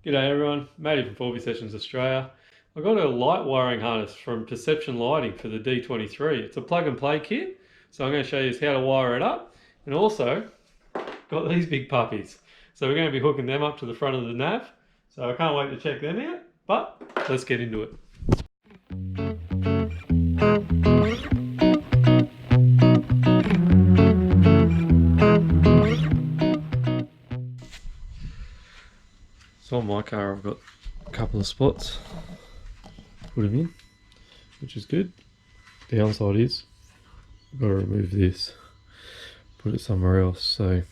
G'day everyone, Matty from 4B Sessions Australia. I got a light wiring harness from Perception Lighting for the D23. It's a plug and play kit, so I'm going to show you how to wire it up, and also got these big puppies. So we're going to be hooking them up to the front of the nav, so I can't wait to check them out, but let's get into it. So on my car I've got a couple of spots to put them in, which is good. Downside is I've got to remove this, put it somewhere else. So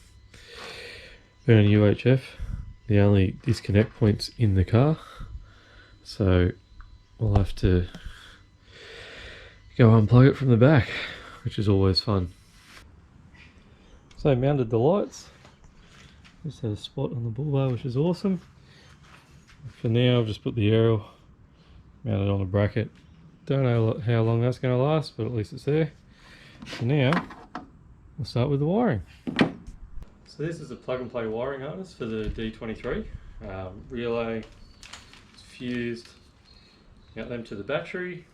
being a UHF, the only disconnect point's in the car, so we'll have to go unplug it from the back, which is always fun. So mounted the lights, just had a spot on the bull bar, which is awesome. For now I've just put the aerial mounted on a bracket. Don't know how long that's going to last, but at least it's there. So now we'll start with the wiring. So this is a plug and play wiring harness for the D23. Relay, it's fused, mount them to the battery.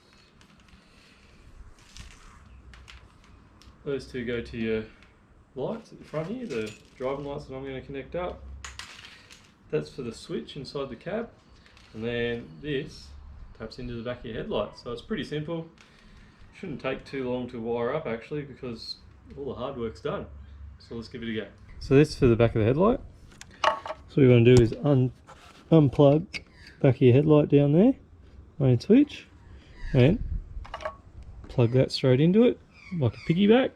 Those two go to your lights at the front here, the driving lights that I'm going to connect up. That's for the switch inside the cab, and then this taps into the back of your headlights. So it's pretty simple. Shouldn't take too long to wire up actually, because all the hard work's done. So let's give it a go. So this is for the back of the headlight. So what you want to do is unplug back of your headlight down there, main switch, and plug that straight into it like a piggyback,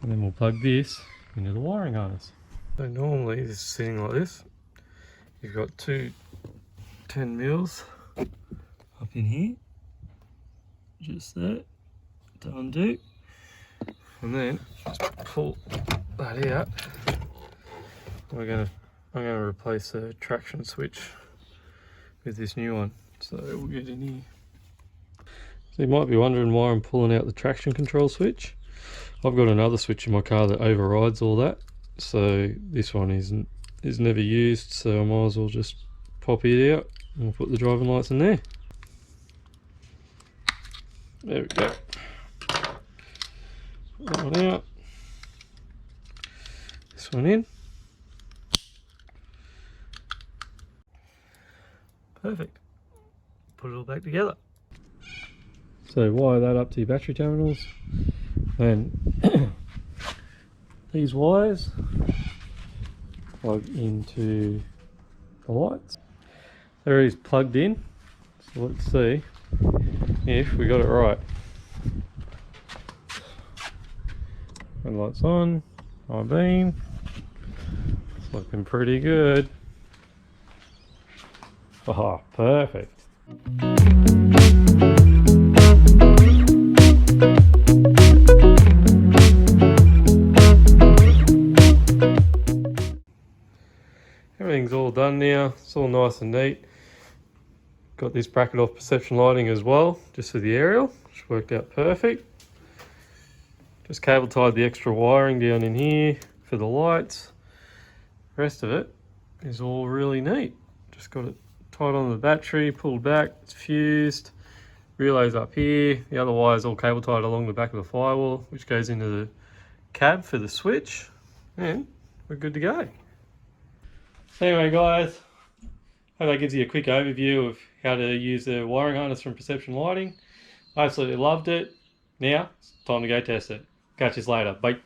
and then we'll plug this into the wiring harness. So normally this is sitting like this. You've got two 10 mils up in here, just that, to undo, and then just pull that out. I'm gonna replace the traction switch with this new one, so we'll get in here. So you might be wondering why I'm pulling out the traction control switch. I've got another switch in my car that overrides all that, so this one is never used, so I might as well just pop it out and we'll put the driving lights in there. There we go. Put that one out. This one in. Perfect. Put it all back together. So wire that up to your battery terminals, and these wires plug into the lights. There it is plugged in, so let's see if we got it right. And lights on, high beam, it's looking pretty good. Oh, perfect. Everything's all done now, it's all nice and neat. Got this bracket off Perception Lighting as well, just for the aerial, which worked out perfect. Just cable tied the extra wiring down in here for the lights. The rest of it is all really neat. Just got it tied on the battery, pulled back, it's fused. Relay's up here, the other wire's all cable tied along the back of the firewall, which goes into the cab for the switch, and we're good to go. Anyway guys, hope that gives you a quick overview of how to use the wiring harness from Perception Lighting. I absolutely loved it. Now, it's time to go test it. Catch us later. Bye.